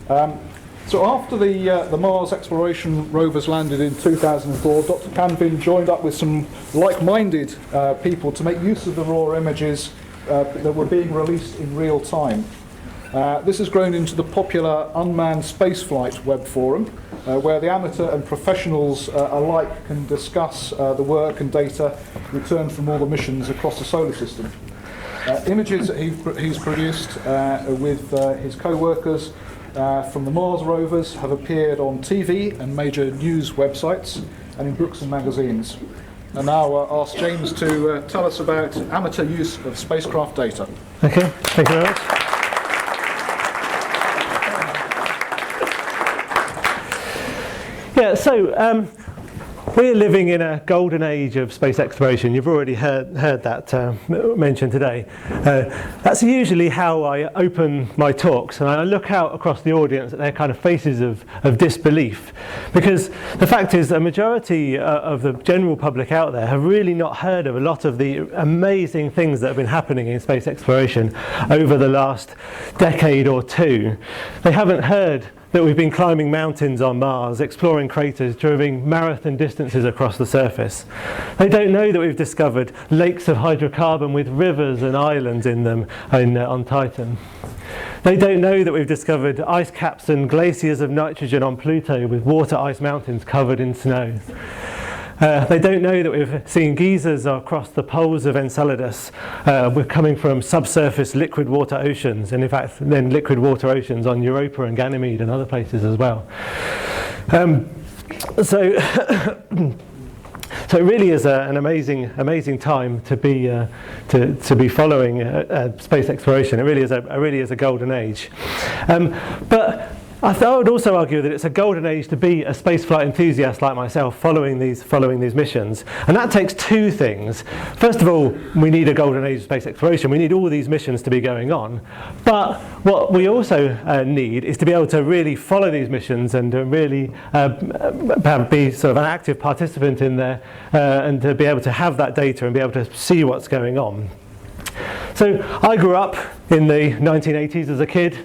So after the Mars exploration rovers landed in 2004, Dr. Canvin joined up with some like-minded people to make use of the raw images that were being released in real time. This has grown into the popular unmanned spaceflight web forum, where the amateur and professionals alike can discuss the work and data returned from all the missions across the solar system. Images that he's produced with his co-workers from the Mars rovers have appeared on TV and major news websites and in books and magazines. And now I'll ask James to tell us about amateur use of spacecraft data. Okay, thank you very much. Yeah, so we're living in a golden age of space exploration. You've already heard that mentioned today. That's usually how I open my talks, and I look out across the audience at their kind of faces of disbelief, because the fact is a majority of the general public out there have really not heard of a lot of the amazing things that have been happening in space exploration over the last decade or two. They haven't heard that we've been climbing mountains on Mars, exploring craters, driving marathon distances across the surface. They don't know that we've discovered lakes of hydrocarbon with rivers and islands in them on Titan. They don't know that we've discovered ice caps and glaciers of nitrogen on Pluto with water ice mountains covered in snow. They don't know that we've seen geysers across the poles of Enceladus. We're coming from subsurface liquid water oceans, and in fact then liquid water oceans on Europa and Ganymede and other places as well. So it really is an amazing time to be following space exploration. It really is a golden age. But I would also argue that it's a golden age to be a spaceflight enthusiast like myself following these missions. And that takes two things. First of all, we need a golden age of space exploration. We need all these missions to be going on. But what we also need is to be able to really follow these missions and to really be sort of an active participant in there and to be able to have that data and be able to see what's going on. So I grew up in the 1980s as a kid.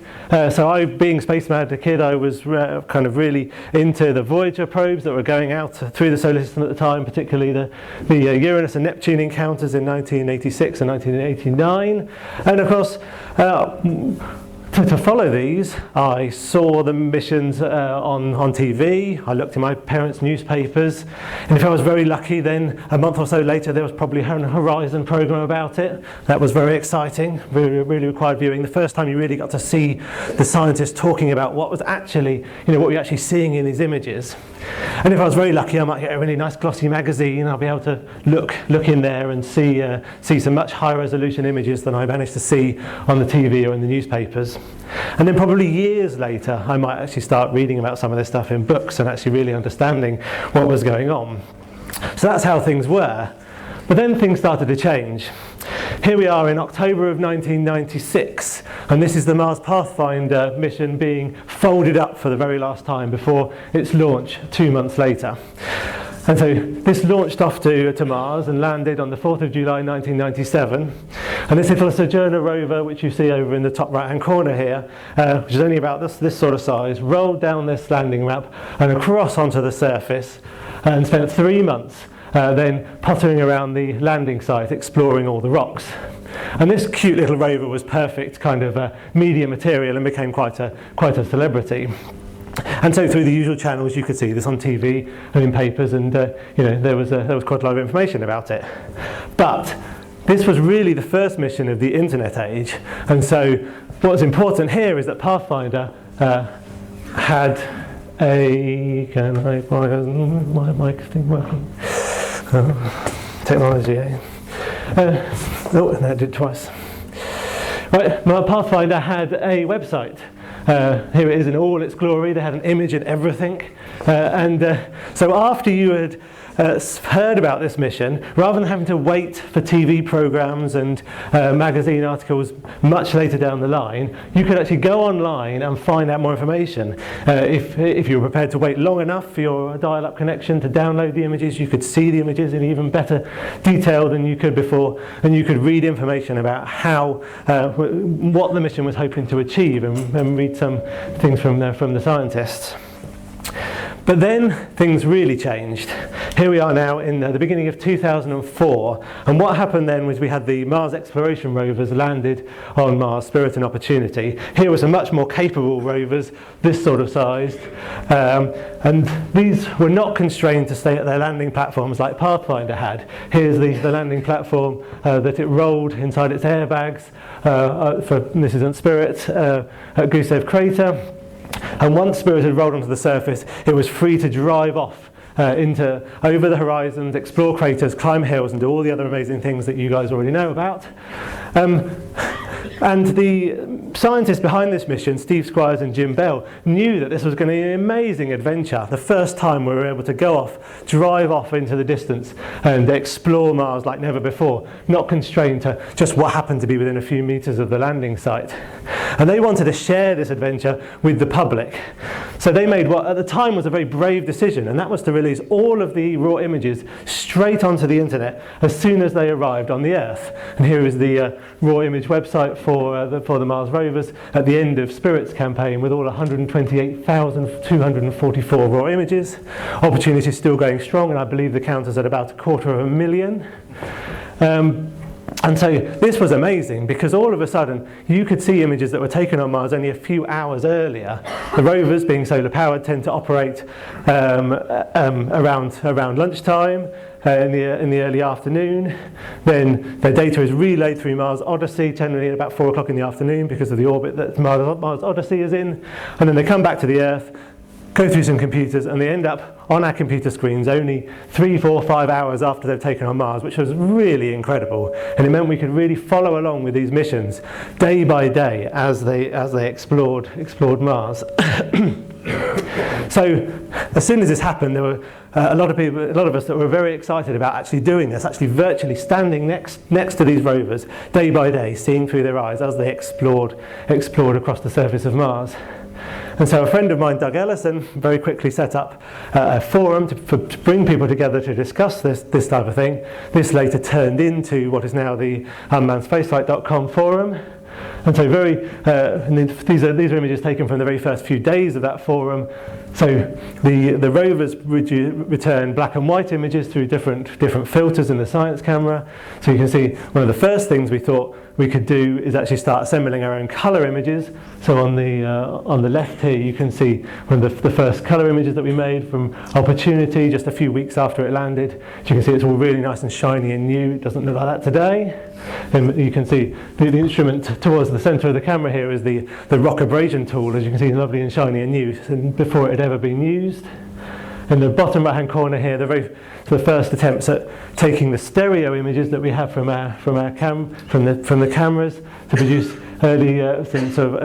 Being space mad as a kid, I was kind of really into the Voyager probes that were going out through the solar system at the time, particularly the Uranus and Neptune encounters in 1986 and 1989. And of course, to follow these, I saw the missions on TV. I looked in my parents' newspapers, and if I was very lucky, then a month or so later there was probably a Horizon program about it. That was very exciting, really required viewing. The first time you really got to see the scientists talking about what was actually, what we're actually seeing in these images. And if I was very lucky, I might get a really nice glossy magazine. I'll be able to look in there and see some much higher resolution images than I managed to see on the TV or in the newspapers. And then probably years later, I might actually start reading about some of this stuff in books and actually really understanding what was going on. So that's how things were. But then things started to change. Here we are in October of 1996, and this is the Mars Pathfinder mission being folded up for the very last time before its launch 2 months later. And so this launched off to Mars and landed on the 4th of July 1997. And this little Sojourner rover, which you see over in the top right-hand corner here, which is only about this sort of size, rolled down this landing ramp and across onto the surface and spent 3 months then pottering around the landing site, exploring all the rocks. And this cute little rover was perfect kind of media material and became quite a celebrity. And so through the usual channels you could see this on TV and in papers, and there was quite a lot of information about it. But this was really the first mission of the internet age, and so what's important here is that Pathfinder had a, can I buy my mic thing working? Technology, eh? Oh, and that did twice. Right, my Pathfinder had a website. Here it is in all its glory. They had an image and everything. So after you had heard about this mission, rather than having to wait for TV programs and magazine articles much later down the line, you could actually go online and find out more information. If you were prepared to wait long enough for your dial-up connection to download the images, you could see the images in even better detail than you could before, and you could read information about what the mission was hoping to achieve, and read some things from the scientists. But then things really changed. Here we are now in the beginning of 2004, and what happened then was we had the Mars exploration rovers landed on Mars, Spirit and Opportunity. Here were some much more capable rovers, this sort of sized, and these were not constrained to stay at their landing platforms like Pathfinder had. Here's the landing platform that it rolled inside its airbags, this is on Spirit, at Gusev Crater. And once Spirit had rolled onto the surface, it was free to drive off over the horizons, explore craters, climb hills, and do all the other amazing things that you guys already know about. And the scientists behind this mission, Steve Squires and Jim Bell, knew that this was going to be an amazing adventure. The first time we were able to go off, drive off into the distance and explore Mars like never before, not constrained to just what happened to be within a few meters of the landing site. And they wanted to share this adventure with the public. So they made what at the time was a very brave decision, and that was to release all of the raw images straight onto the internet as soon as they arrived on the Earth. And here is the raw image website for the Mars rovers at the end of Spirit's campaign, with all 128,244 raw images. Opportunity is still going strong, and I believe the count is at about 250,000. And so this was amazing, because all of a sudden you could see images that were taken on Mars only a few hours earlier. The rovers, being solar powered, tend to operate around lunchtime, in the early afternoon. Then their data is relayed through Mars Odyssey, generally at about 4 o'clock in the afternoon, because of the orbit that Mars Odyssey is in. And then they come back to the Earth, go through some computers, and they end up on our computer screens only 3, 4, 5 hours after they've taken on Mars, which was really incredible. And it meant we could really follow along with these missions day by day as they explored Mars. So as soon as this happened, there were a lot of us that were very excited about actually doing this, actually virtually standing next to these rovers day by day, seeing through their eyes as they explored across the surface of Mars. And so a friend of mine, Doug Ellison, very quickly set up a forum to bring people together to discuss this type of thing. This later turned into what is now the unmannedspaceflight.com forum. And so these are images taken from the very first few days of that forum. So the rovers return black and white images through different filters in the science camera. So you can see one of the first things we thought we could do is actually start assembling our own colour images. So on the left here you can see one of the first colour images that we made from Opportunity just a few weeks after it landed. As you can see, it's all really nice and shiny and new. It doesn't look like that today. And you can see the instrument towards the centre of the camera here is the rock abrasion tool, as you can see, lovely and shiny and new, and before it had ever been used. In the bottom right hand corner here, the first attempts at taking the stereo images that we have from the cameras to produce early sort of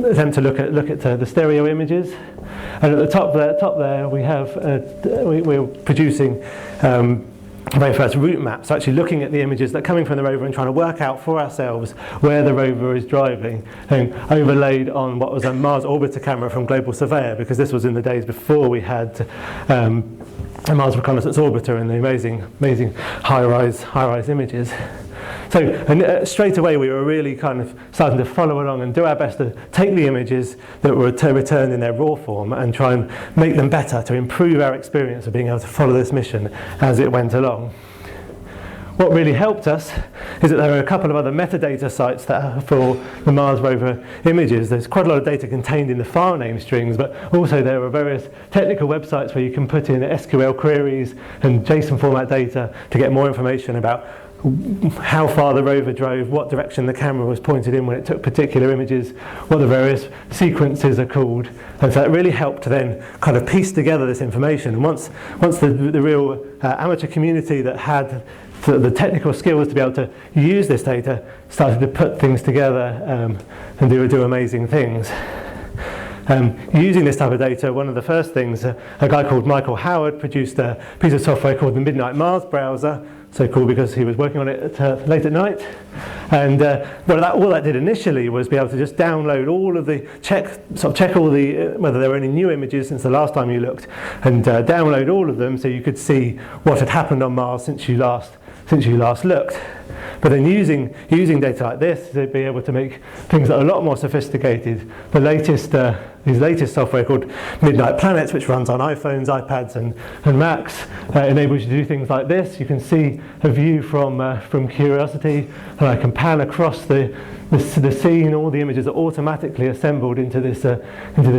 attempt to look at the stereo images. And at the top there we have we're producing very first route maps, actually looking at the images that are coming from the rover and trying to work out for ourselves where the rover is driving, and overlaid on what was a Mars orbiter camera from Global Surveyor, because this was in the days before we had a Mars Reconnaissance Orbiter and the amazing high-rise images. So straight away we were really kind of starting to follow along and do our best to take the images that were returned in their raw form and try and make them better to improve our experience of being able to follow this mission as it went along. What really helped us is that there are a couple of other metadata sites that are for the Mars rover images. There's quite a lot of data contained in the file name strings, but also there are various technical websites where you can put in SQL queries and JSON format data to get more information about how far the rover drove, what direction the camera was pointed in when it took particular images, what the various sequences are called. And so it really helped to then kind of piece together this information. And once the real amateur community that had the technical skills to be able to use this data started to put things together and do amazing things. using this type of data, one of the first things, a guy called Michael Howard produced a piece of software called the Midnight Mars browser, so cool because he was working on it late at night. And all that did initially was be able to just download all of the, check all the, whether there were any new images since the last time you looked, and download all of them so you could see what had happened on Mars since you last looked. But then using data like this, they'd be able to make things that are a lot more sophisticated. The latest, his latest software called Midnight Planets, which runs on iPhones, iPads, and Macs, enables you to do things like this. You can see a view from Curiosity, and I can pan across the scene. All the images are automatically assembled into this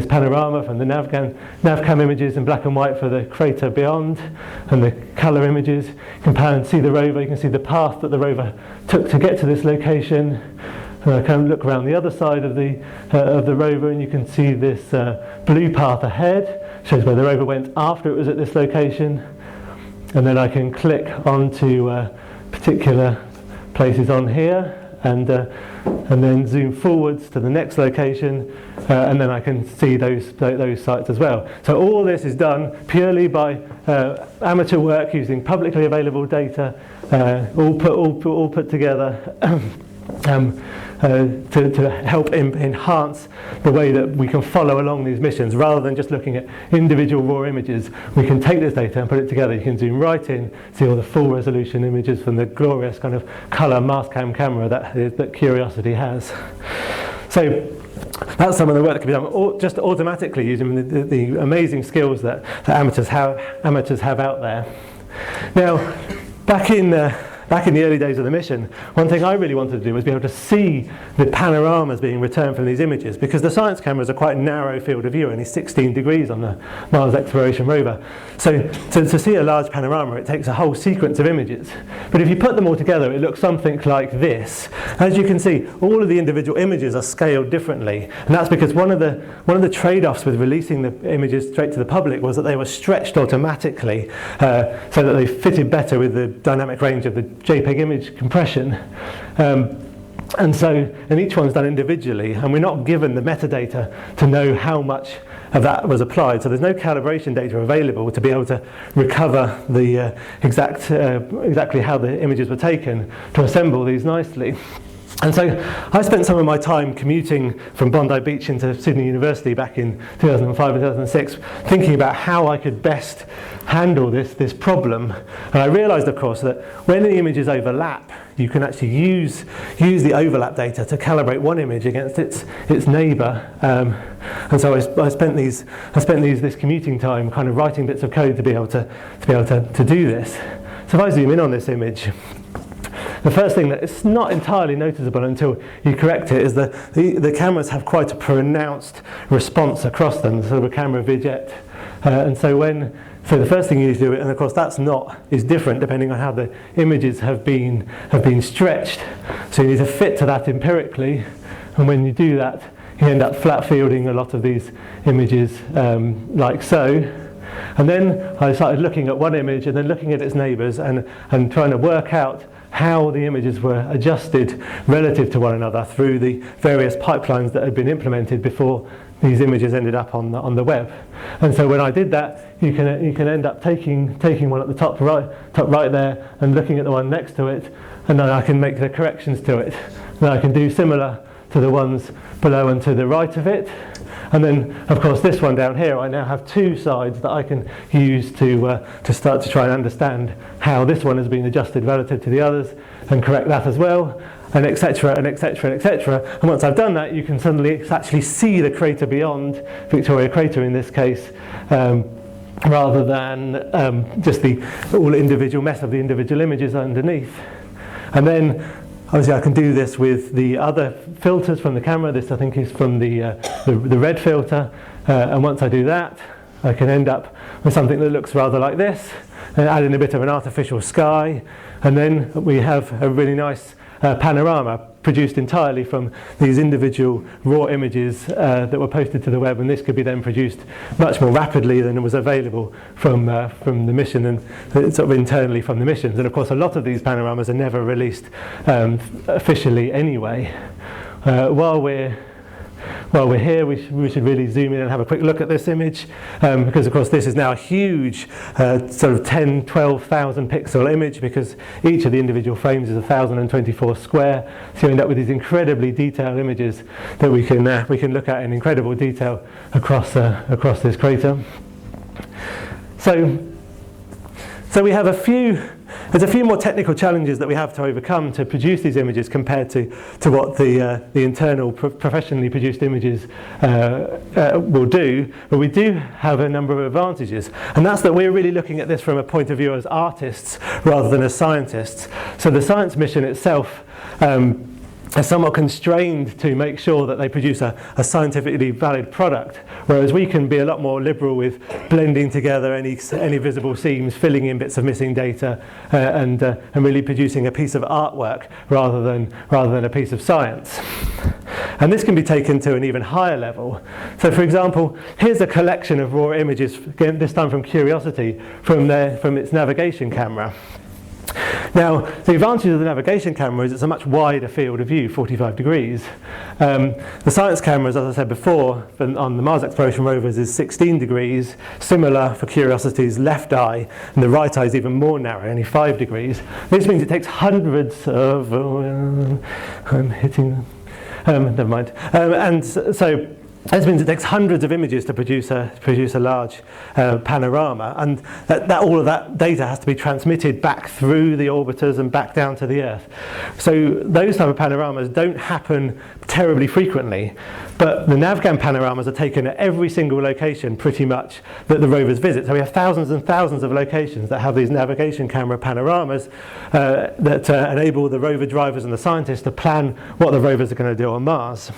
panorama, from the navcam images in black and white for the crater beyond, and the colour images. You can pan and see the rover. You can see the path that the rover took to get to this location. And I can look around the other side of the rover, and you can see this blue path ahead. Shows where the rover went after it was at this location. And then I can click onto particular places on here, and then zoom forwards to the next location, and then I can see those sites as well. So all this is done purely by amateur work using publicly available data, all put together to help enhance the way that we can follow along these missions. Rather than just looking at individual raw images, we can take this data and put it together. You can zoom right in, see all the full resolution images from the glorious kind of colour mass cam camera that Curiosity has. So that's some of the work that can be done just automatically using the amazing skills that amateurs have out there. Now, back in the early days of the mission, one thing I really wanted to do was be able to see the panoramas being returned from these images, because the science cameras are quite a narrow field of view, only 16 degrees on the Mars Exploration Rover. So to see a large panorama, it takes a whole sequence of images. But if you put them all together, it looks something like this. As you can see, all of the individual images are scaled differently, and that's because one of the trade-offs with releasing the images straight to the public was that they were stretched automatically so that they fitted better with the dynamic range of the JPEG image compression. And each one's done individually, and we're not given the metadata to know how much of that was applied. So there's no calibration data available to be able to recover the exactly how the images were taken to assemble these nicely. And so I spent some of my time commuting from Bondi Beach into Sydney University back in 2005 and 2006, thinking about how I could best handle this problem. And I realised, of course, that when the images overlap, you can actually use the overlap data to calibrate one image against its neighbour. And so I spent this commuting time kind of writing bits of code to be able to do this. So if I zoom in on this image, the first thing that is not entirely noticeable until you correct it is the cameras have quite a pronounced response across them, sort of a camera vignette. And so the first thing you need to do, and of course is different depending on how the images have been stretched. So you need to fit to that empirically, and when you do that, you end up flat fielding a lot of these images like so. And then I started looking at one image and then looking at its neighbours and trying to work out how the images were adjusted relative to one another through the various pipelines that had been implemented before these images ended up on the web. And so when I did that, you can end up taking one at the top right there and looking at the one next to it, and then I can make the corrections to it. Then I can do similar to the ones below and to the right of it. And then, of course, this one down here, I now have two sides that I can use to start to try and understand how this one has been adjusted relative to the others, and correct that as well, and etc. and etc. and etc. And once I've done that, you can suddenly actually see the crater beyond, Victoria Crater in this case, rather than just the all individual mess of the individual images underneath. And then obviously I can do this with the other filters from the camera. This I think is from the red filter, and once I do that, I can end up with something that looks rather like this, and add in a bit of an artificial sky, and then we have a really nice panorama produced entirely from these individual raw images that were posted to the web, and this could be then produced much more rapidly than was available from the mission and sort of internally from the missions. And of course a lot of these panoramas are never released officially anyway. While we're while we're here, we should really zoom in and have a quick look at this image, because of course this is now a huge sort of 10, 12,000 pixel image, because each of the individual frames is 1,024 square. So you end up with these incredibly detailed images that we can look at in incredible detail across this crater. So we have there's a few more technical challenges that we have to overcome to produce these images compared to what the internal professionally produced images will do, but we do have a number of advantages, and that's that we're really looking at this from a point of view as artists rather than as scientists. So the science mission itself are somewhat constrained to make sure that they produce a scientifically valid product, whereas we can be a lot more liberal with blending together any visible seams, filling in bits of missing data, and really producing a piece of artwork rather than a piece of science. And this can be taken to an even higher level. So for example, here's a collection of raw images, again, this time from Curiosity, from its navigation camera. Now, the advantage of the navigation camera is it's a much wider field of view, 45 degrees. The science cameras, as I said before, on the Mars exploration rovers is 16 degrees, similar for Curiosity's left eye, and the right eye is even more narrow, only 5 degrees. This means it takes hundreds of, never mind. And so this means it takes hundreds of images to produce a large panorama, and all of that data has to be transmitted back through the orbiters and back down to the Earth. So those type of panoramas don't happen terribly frequently, but the NavCam panoramas are taken at every single location pretty much that the rovers visit. So we have thousands and thousands of locations that have these navigation camera panoramas that enable the rover drivers and the scientists to plan what the rovers are going to do on Mars.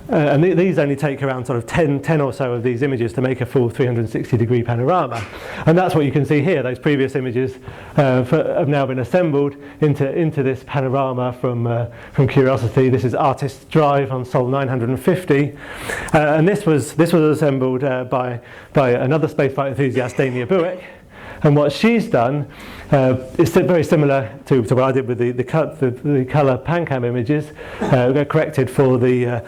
And these only take around sort of 10 or so of these images to make a full 360-degree panorama. And that's what you can see here. Those previous images have now been assembled into this panorama from Curiosity. This is Artist's Drive on Sol 950. And this was assembled by another spaceflight enthusiast, Damia Buick. And what she's done is very similar to what I did with the colour PanCam images, corrected for the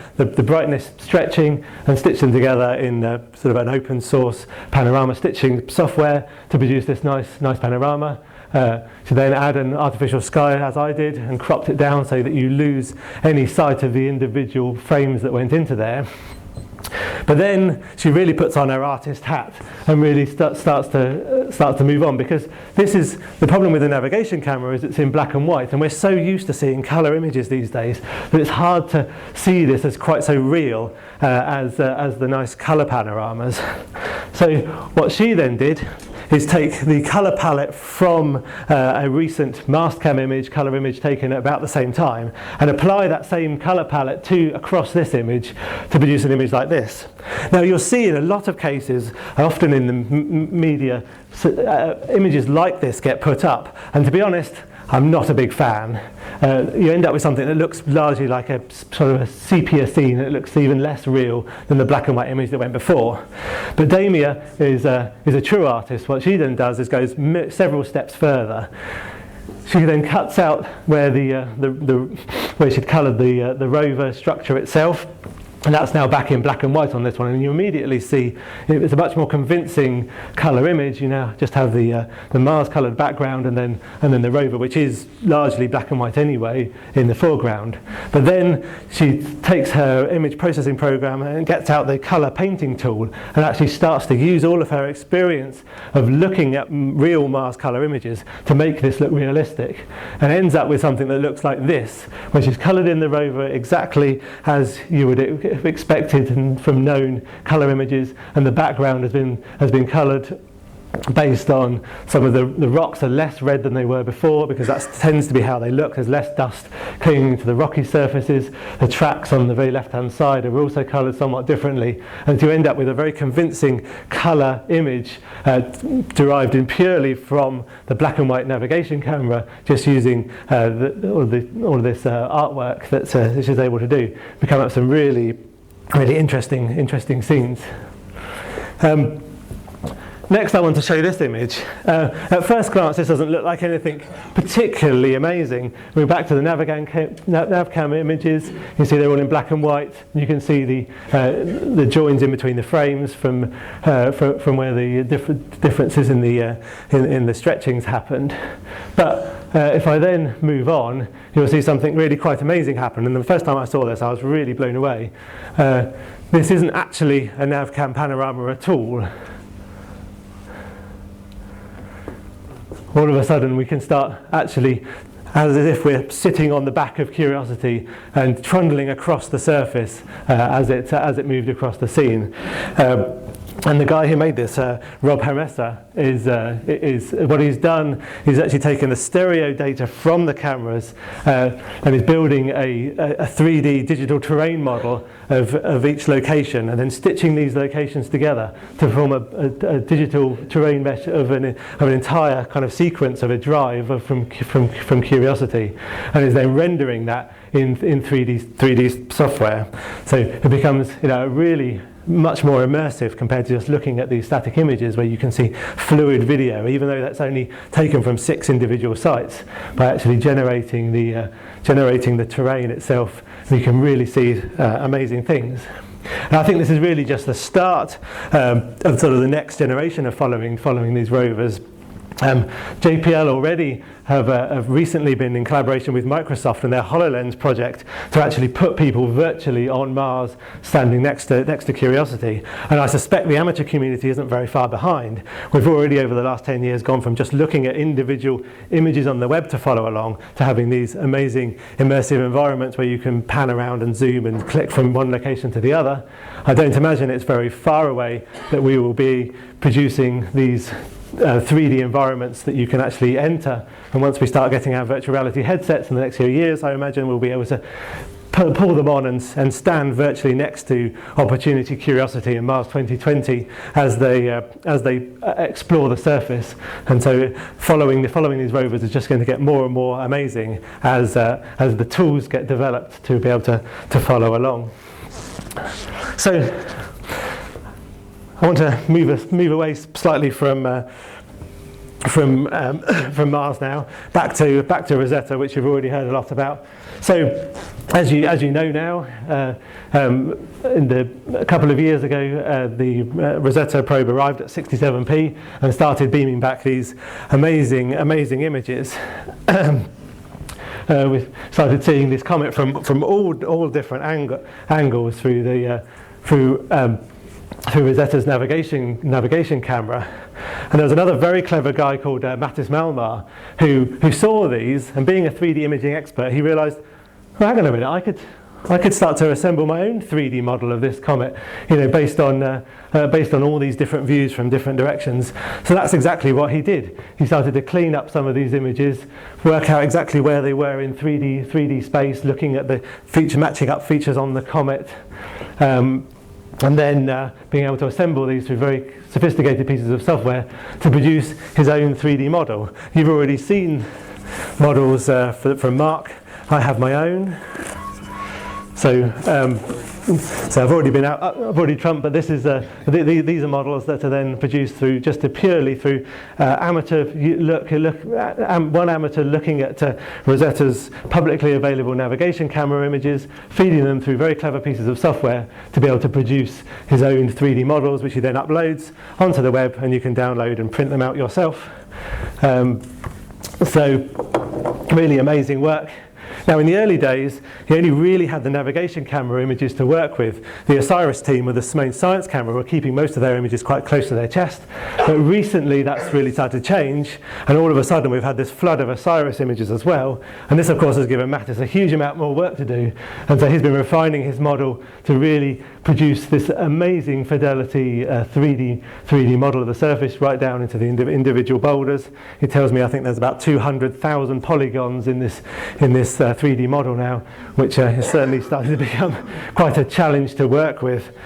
brightness stretching and stitched them together in sort of an open source panorama stitching software to produce this nice panorama. To then add an artificial sky, as I did, and cropped it down so that you lose any sight of the individual frames that went into there. But then she really puts on her artist hat and really starts to move on, because this is the problem with the navigation camera, is it's in black and white, and we're so used to seeing colour images these days that it's hard to see this as quite so real as the nice colour panoramas. So what she then did is take the colour palette from a recent Mastcam colour image taken at about the same time, and apply that same colour palette across this image to produce an image like this. Now you'll see in a lot of cases, often in the media, images like this get put up, and to be honest, I'm not a big fan. You end up with something that looks largely like a sort of a sepia scene. It looks even less real than the black and white image that went before. But Damia is a true artist. What she then does is goes several steps further. She then cuts out where where she'd coloured the rover structure itself. And that's now back in black and white on this one, and you immediately see it's a much more convincing colour image. You now just have the Mars coloured background, and then the rover, which is largely black and white anyway, in the foreground. But then she takes her image processing program and gets out the colour painting tool, and actually starts to use all of her experience of looking at real Mars colour images to make this look realistic, and ends up with something that looks like this, where she's coloured in the rover exactly as you would expected from known colour images, and the background has been coloured based on some of the rocks are less red than they were before, because that tends to be how they look. There's less dust clinging to the rocky surfaces. The tracks on the very left-hand side are also coloured somewhat differently, and you end up with a very convincing colour image derived in purely from the black and white navigation camera, just using all of this artwork that she's able to do. We come up with some really interesting scenes. next I want to show you this image. At first glance, this doesn't look like anything particularly amazing. We're back to the navcam images. You can see they're all in black and white. You can see the joins in between the frames from where the differences in the stretchings happened. But if I then move on, you'll see something really quite amazing happen. And the first time I saw this, I was really blown away. This isn't actually a navcam panorama at all. All of a sudden we can start actually, as if we're sitting on the back of Curiosity and trundling across the surface as it moved across the scene. And the guy who made this, Rob Hermesa, is what he's done. He's actually taken the stereo data from the cameras and is building a 3D digital terrain model of each location, and then stitching these locations together to form a digital terrain mesh of an entire kind of sequence of a drive from Curiosity, and is then rendering that in 3D software. So it becomes, really much more immersive compared to just looking at these static images where you can see fluid video, even though that's only taken from 6 individual sites. By actually generating the terrain itself, you can really see amazing things. And I think this is really just the start of sort of the next generation of following these rovers. JPL already have recently been in collaboration with Microsoft and their HoloLens project to actually put people virtually on Mars, standing next to Curiosity. And I suspect the amateur community isn't very far behind. We've already, over the last 10 years, gone from just looking at individual images on the web to follow along to having these amazing immersive environments where you can pan around and zoom and click from one location to the other. I don't imagine it's very far away that we will be producing these 3D environments that you can actually enter. And once we start getting our virtual reality headsets in the next few years, I imagine we'll be able to pull them on and stand virtually next to Opportunity, Curiosity and Mars 2020 as they explore the surface. And so following these rovers is just going to get more and more amazing as the tools get developed to be able to follow along. So I want to move away slightly from Mars now, back to Rosetta, which you've already heard a lot about. So, as you know now, a couple of years ago, the Rosetta probe arrived at 67p and started beaming back these amazing images. We started seeing this comet from all different angles through Rosetta's navigation camera. And there was another very clever guy called Mattis Malmar who saw these, and being a 3D imaging expert, he realized, well, hang on a minute, I could start to assemble my own 3D model of this comet, based on all these different views from different directions. So that's exactly what he did. He started to clean up some of these images, work out exactly where they were in 3D space, looking at the matching up features on the comet, and then being able to assemble these through very sophisticated pieces of software to produce his own 3D model. You've already seen models from Mark. I have my own. So I've already trumped, but this is these are models that are then produced purely through one amateur looking at Rosetta's publicly available navigation camera images, feeding them through very clever pieces of software to be able to produce his own 3D models, which he then uploads onto the web, and you can download and print them out yourself. So really amazing work. Now, in the early days, he only really had the navigation camera images to work with. The Osiris team with the main science camera were keeping most of their images quite close to their chest. But recently, that's really started to change. And all of a sudden, we've had this flood of Osiris images as well. And this, of course, has given Mattis a huge amount more work to do. And so he's been refining his model to really produce this amazing fidelity 3D model of the surface right down into the individual boulders. He tells me, I think there's about 200,000 polygons in this 3D model now, which has certainly started to become quite a challenge to work with.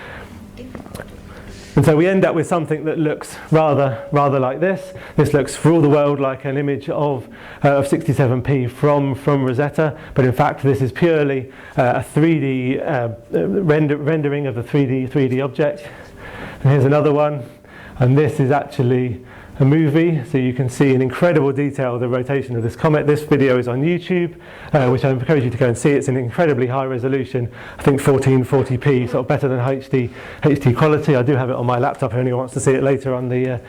And so we end up with something that looks rather like this. This looks for all the world like an image of 67p from Rosetta, but in fact this is purely a 3D rendering of the 3D object. And here's another one. and this is actually a movie, so you can see in incredible detail the rotation of this comet. This video is on YouTube, which I encourage you to go and see. It's in incredibly high resolution, I think 1440p, sort of better than HD quality. I do have it on my laptop if anyone wants to see it later on the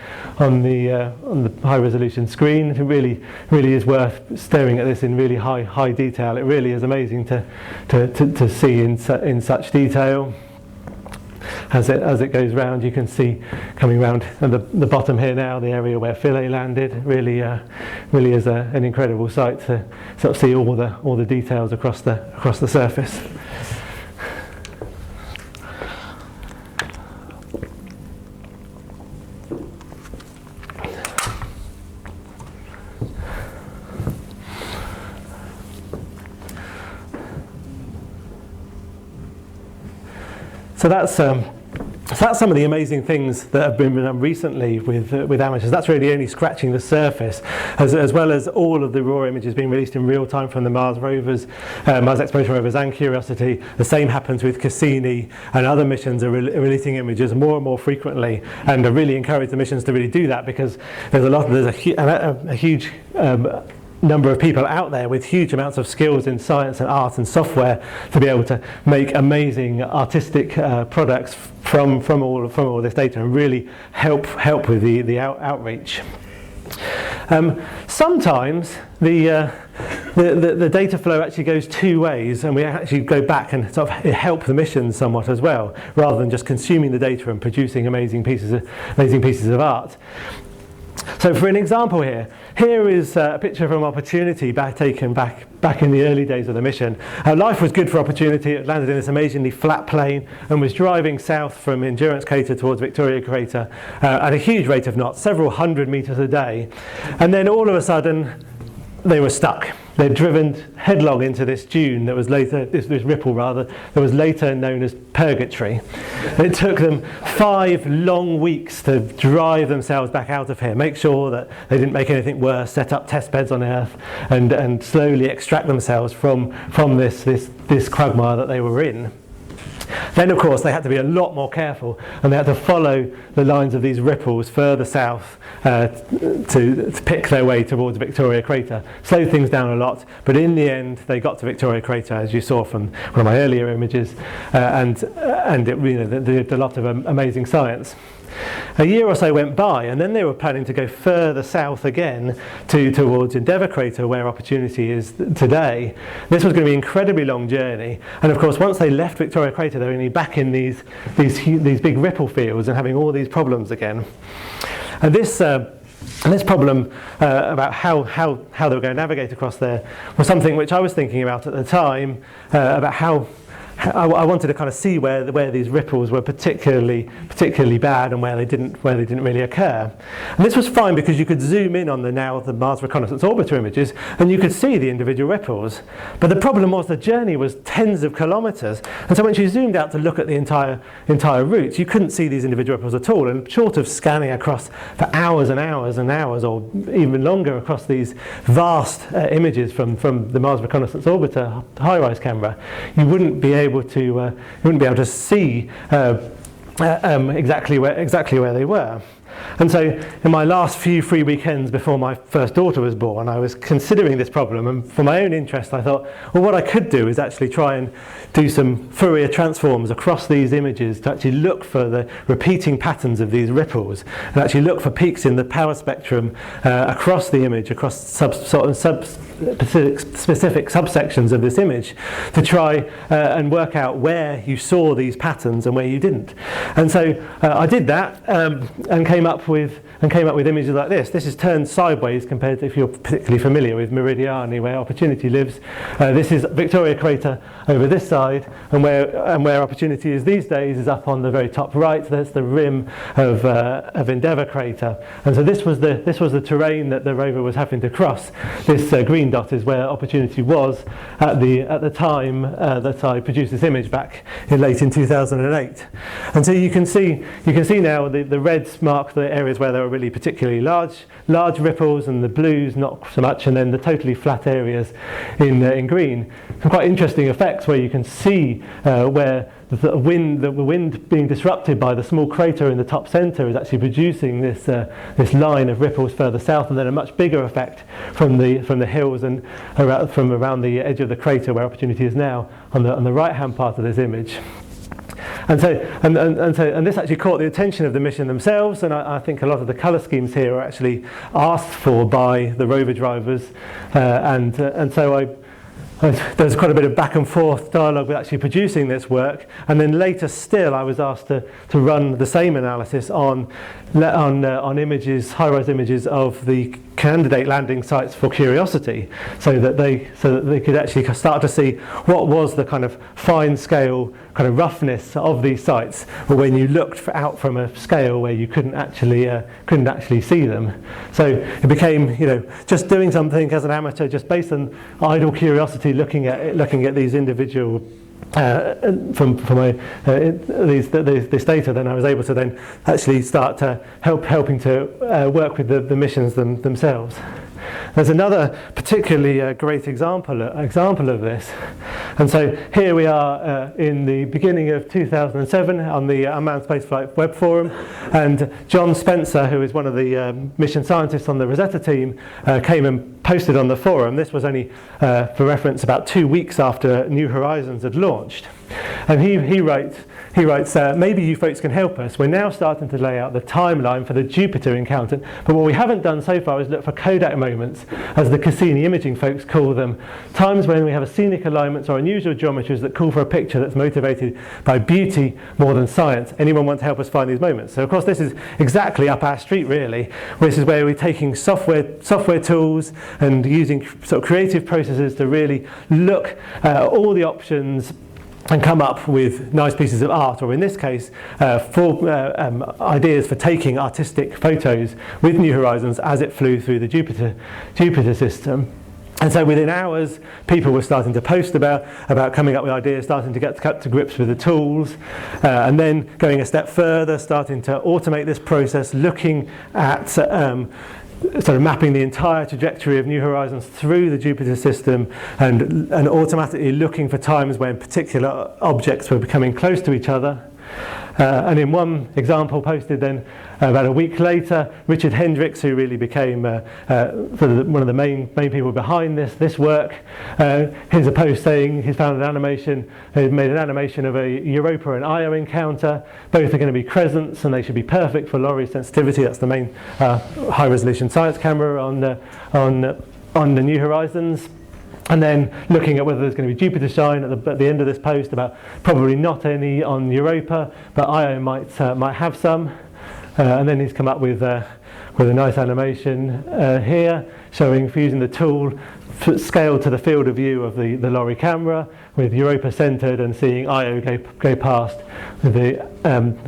high resolution screen. It really is worth staring at this in really high detail. It really is amazing to see in such detail. As it goes round, you can see coming round at the bottom here now, the area where Philae landed. Really is an incredible sight to sort of see all the details across the surface. So that's some of the amazing things that have been done recently with amateurs. That's really only scratching the surface, as well as all of the raw images being released in real time from the Mars rovers, Mars exploration rovers and Curiosity. The same happens with Cassini, and other missions are releasing images more and more frequently, and I really encourage the missions to really do that, because there's a huge number of people out there with huge amounts of skills in science and art and software to be able to make amazing artistic products from all this data, and really help with the outreach. Sometimes the data flow actually goes two ways, and we actually go back and sort of help the mission somewhat as well, rather than just consuming the data and producing amazing pieces of art. So for an example here is a picture from Opportunity taken back in the early days of the mission. Life was good for Opportunity. It landed in this amazingly flat plane and was driving south from Endurance Crater towards Victoria Crater at a huge rate of knots, several hundred meters a day. And then all of a sudden, they were stuck. They'd driven headlong into this dune that was later, this ripple rather, that was later known as Purgatory. It took them 5 long weeks to drive themselves back out of here, make sure that they didn't make anything worse, set up test beds on Earth, and slowly extract themselves from this quagmire that they were in. Then, of course, they had to be a lot more careful, and they had to follow the lines of these ripples further south to pick their way towards Victoria Crater. Slowed things down a lot, but in the end, they got to Victoria Crater, as you saw from one of my earlier images, and it, they did a lot of amazing science. A year or so went by, and then they were planning to go further south again towards Endeavour Crater, where Opportunity is today. This was going to be an incredibly long journey, and of course once they left Victoria Crater, they were only back in these big ripple fields and having all these problems again. And this problem about how they were going to navigate across there was something which I was thinking about at the time, about how I wanted to kind of see where these ripples were particularly bad and where they didn't really occur. And this was fine because you could zoom in on the Mars Reconnaissance Orbiter images and you could see the individual ripples. But the problem was the journey was tens of kilometres, and so when you zoomed out to look at the entire route, you couldn't see these individual ripples at all. And short of scanning across for hours and hours and hours, or even longer, across these vast images from the Mars Reconnaissance Orbiter high-rise camera, you wouldn't be able to see exactly where they were. And so in my last few free weekends before my first daughter was born, I was considering this problem, and for my own interest I thought, well, what I could do is actually try and do some Fourier transforms across these images to actually look for the repeating patterns of these ripples, and actually look for peaks in the power spectrum across the image, across specific subsections of this image, to try and work out where you saw these patterns and where you didn't. And so I did that and came up with images like this. This is turned sideways compared to, if you're particularly familiar with Meridiani, where Opportunity lives. This is Victoria Crater over this side, and where Opportunity is these days is up on the very top right. There's the rim of Endeavour Crater, and so this was the terrain that the rover was having to cross. This green dot is where Opportunity was at the time that I produced this image back in 2008. And so you can see now the reds mark the areas where there were really particularly large ripples, and the blues not so much, and then the totally flat areas in green. Some quite interesting effects where you can see where the wind being disrupted by the small crater in the top centre is actually producing this line of ripples further south, and then a much bigger effect from the hills and from around the edge of the crater where Opportunity is now on the right-hand part of this image. And this actually caught the attention of the mission themselves, and I think a lot of the colour schemes here are actually asked for by the rover drivers, and so there's quite a bit of back and forth dialogue with actually producing this work, and then later still I was asked to run the same analysis on images, high-res images of the candidate landing sites for Curiosity, so that they could actually start to see what was the kind of fine scale kind of roughness of these sites, but when you looked out from a scale where you couldn't actually see them. So it became, just doing something as an amateur, just based on idle curiosity, looking at these individual this data, then I was able to then actually start helping to work with the missions themselves. There's another particularly great example of this, and so here we are in the beginning of 2007 on the Unmanned Spaceflight Web Forum, and John Spencer, who is one of the mission scientists on the Rosetta team, came and posted on the forum. This was only, for reference, about 2 weeks after New Horizons had launched, and he writes, maybe you folks can help us. We're now starting to lay out the timeline for the Jupiter encounter, but what we haven't done so far is look for Kodak moments, as the Cassini imaging folks call them, times when we have a scenic alignments or unusual geometries that call for a picture that's motivated by beauty more than science. Anyone want to help us find these moments? So of course this is exactly up our street really. This is where we're taking software tools and using sort of creative processes to really look at all the options and come up with nice pieces of art, or in this case, ideas for taking artistic photos with New Horizons as it flew through the Jupiter system. And so within hours, people were starting to post about coming up with ideas, starting to get to grips with the tools, and then going a step further, starting to automate this process, looking at sort of mapping the entire trajectory of New Horizons through the Jupiter system, and automatically looking for times when particular objects were becoming close to each other. And in one example posted then about a week later, Richard Hendricks, who really became one of the main people behind this work, here's a post saying he's found an animation, he's made an animation of a Europa and Io encounter. Both are going to be crescents and they should be perfect for LORRI sensitivity. That's the main high resolution science camera on the New Horizons. And then looking at whether there's going to be Jupiter shine at the end of this post, about probably not any on Europa, but Io might have some. And then he's come up with a nice animation here, showing using the tool scaled to the field of view of the LORRI camera, with Europa centered and seeing Io go past with the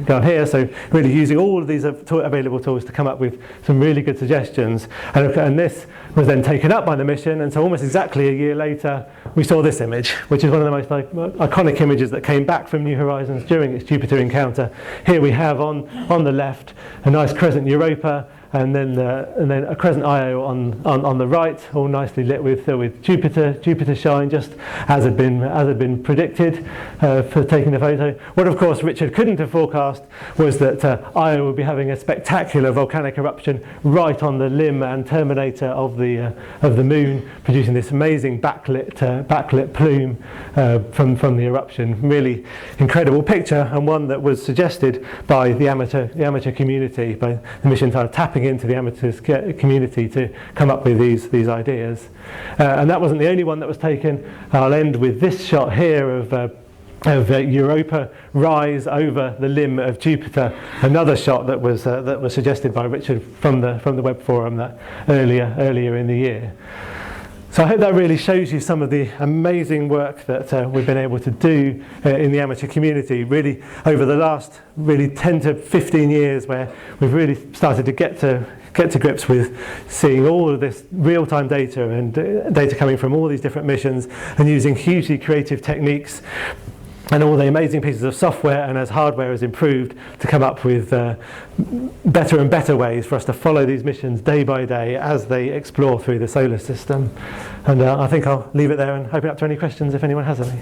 go here. So really using all of these available tools to come up with some really good suggestions. And this was then taken up by the mission, and so almost exactly a year later we saw this image, which is one of the most iconic images that came back from New Horizons during its Jupiter encounter. Here we have on the left a nice crescent Europa, and then a crescent Io on the right, all nicely lit with Jupiter shine, just as had been predicted for taking the photo. What of course Richard couldn't have forecast was that Io would be having a spectacular volcanic eruption right on the limb and terminator of the moon, producing this amazing backlit plume from the eruption. Really incredible picture, and one that was suggested by the amateur community, by the mission kind of tapping into the amateur community to come up with these ideas. And that wasn't the only one that was taken. I'll end with this shot here of Europa rise over the limb of Jupiter, another shot that was suggested by Richard from the web forum earlier in the year. So I hope that really shows you some of the amazing work that we've been able to do in the amateur community, really over the last 10 to 15 years, where we've really started to get to grips with seeing all of this real-time data and data coming from all these different missions, and using hugely creative techniques and all the amazing pieces of software, and as hardware has improved, to come up with better and better ways for us to follow these missions day by day as they explore through the solar system. And I think I'll leave it there and open up to any questions if anyone has any.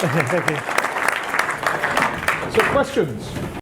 Thank you. So questions?